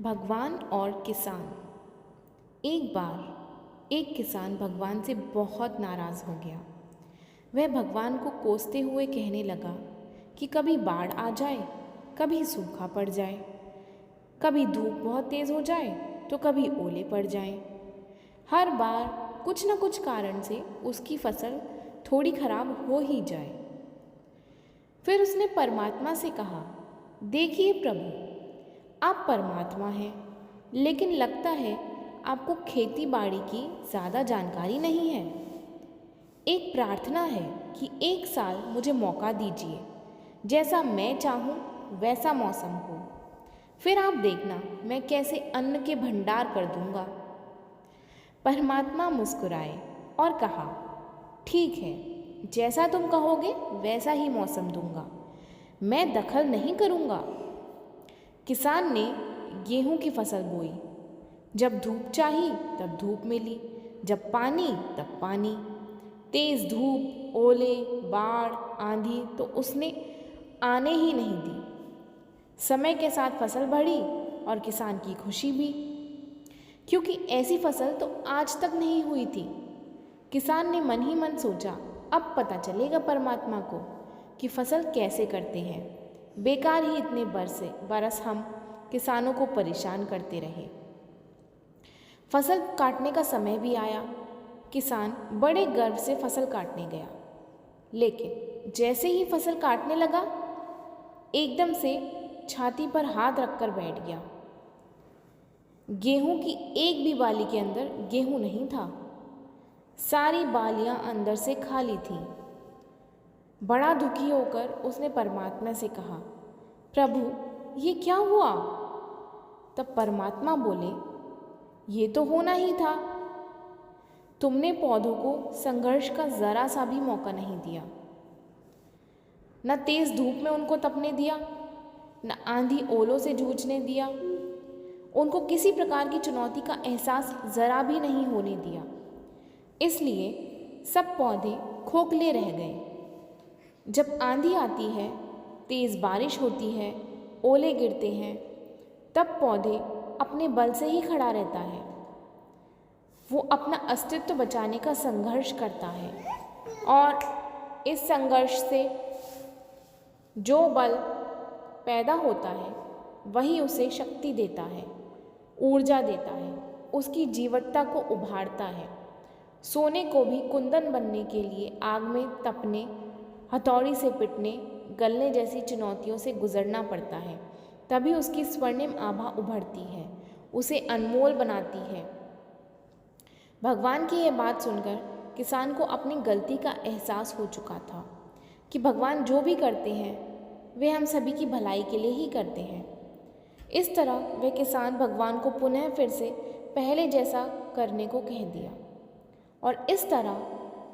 भगवान और किसान। एक बार एक किसान भगवान से बहुत नाराज़ हो गया। वह भगवान को कोसते हुए कहने लगा कि कभी बाढ़ आ जाए, कभी सूखा पड़ जाए, कभी धूप बहुत तेज़ हो जाए तो कभी ओले पड़ जाएं। हर बार कुछ न कुछ कारण से उसकी फसल थोड़ी खराब हो ही जाए। फिर उसने परमात्मा से कहा, देखिए प्रभु, आप परमात्मा हैं, लेकिन लगता है आपको खेती बाड़ी की ज़्यादा जानकारी नहीं है। एक प्रार्थना है कि एक साल मुझे मौका दीजिए, जैसा मैं चाहूँ वैसा मौसम हो, फिर आप देखना मैं कैसे अन्न के भंडार कर दूँगा। परमात्मा मुस्कुराए और कहा, ठीक है, जैसा तुम कहोगे वैसा ही मौसम दूँगा, मैं दखल नहीं करूँगा। किसान ने गेहूं की फसल बोई। जब धूप चाहिए तब धूप मिली, जब पानी तब पानी। तेज़ धूप, ओले, बाढ़, आंधी तो उसने आने ही नहीं दी। समय के साथ फसल बढ़ी और किसान की खुशी भी, क्योंकि ऐसी फसल तो आज तक नहीं हुई थी। किसान ने मन ही मन सोचा, अब पता चलेगा परमात्मा को कि फसल कैसे करते हैं। बेकार ही इतने बरस हम किसानों को परेशान करते रहे। फसल काटने का समय भी आया। किसान बड़े गर्व से फसल काटने गया, लेकिन जैसे ही फसल काटने लगा, एकदम से छाती पर हाथ रखकर बैठ गया। गेहूं की एक भी बाली के अंदर गेहूं नहीं था। सारी बालियां अंदर से खाली थीं। बड़ा दुखी होकर उसने परमात्मा से कहा, प्रभु ये क्या हुआ? तब परमात्मा बोले, ये तो होना ही था। तुमने पौधों को संघर्ष का जरा सा भी मौका नहीं दिया। न तेज धूप में उनको तपने दिया, न आंधी ओलों से जूझने दिया। उनको किसी प्रकार की चुनौती का एहसास जरा भी नहीं होने दिया। इसलिए सब पौधे खोखले रह गए। जब आंधी आती है, तेज़ बारिश होती है, ओले गिरते हैं, तब पौधे अपने बल से ही खड़ा रहता है। वो अपना अस्तित्व बचाने का संघर्ष करता है, और इस संघर्ष से जो बल पैदा होता है वही उसे शक्ति देता है, ऊर्जा देता है, उसकी जीवटता को उभारता है। सोने को भी कुंदन बनने के लिए आग में तपने, हथौड़ी से पिटने, गलने जैसी चुनौतियों से गुजरना पड़ता है, तभी उसकी स्वर्णिम आभा उभरती है, उसे अनमोल बनाती है। भगवान की यह बात सुनकर किसान को अपनी गलती का एहसास हो चुका था कि भगवान जो भी करते हैं वे हम सभी की भलाई के लिए ही करते हैं। इस तरह वह किसान भगवान को पुनः फिर से पहले जैसा करने को कह दिया, और इस तरह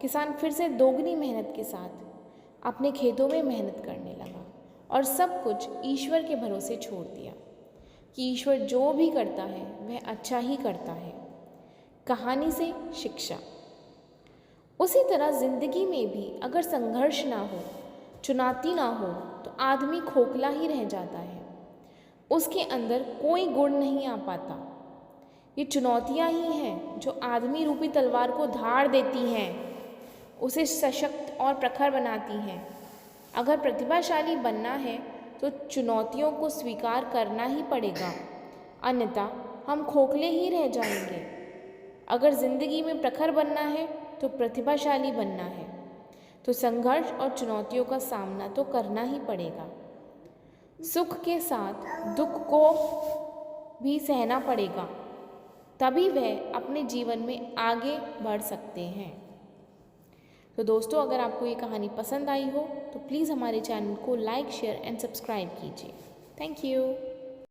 किसान फिर से दोगुनी मेहनत के साथ अपने खेतों में मेहनत करने लगा और सब कुछ ईश्वर के भरोसे छोड़ दिया कि ईश्वर जो भी करता है वह अच्छा ही करता है। कहानी से शिक्षा। उसी तरह जिंदगी में भी अगर संघर्ष ना हो, चुनौती ना हो, तो आदमी खोखला ही रह जाता है। उसके अंदर कोई गुण नहीं आ पाता। ये चुनौतियाँ ही हैं जो आदमी रूपी तलवार को धार देती हैं, उसे सशक्त और प्रखर बनाती हैं। अगर प्रतिभाशाली बनना है तो चुनौतियों को स्वीकार करना ही पड़ेगा, अन्यथा हम खोखले ही रह जाएंगे। अगर ज़िंदगी में प्रखर बनना है तो प्रतिभाशाली बनना है, तो संघर्ष और चुनौतियों का सामना तो करना ही पड़ेगा। सुख के साथ दुख को भी सहना पड़ेगा, तभी वह अपने जीवन में आगे बढ़ सकते हैं। तो दोस्तों, अगर आपको ये कहानी पसंद आई हो तो प्लीज़ हमारे चैनल को लाइक, शेयर एंड सब्सक्राइब कीजिए। Thank you.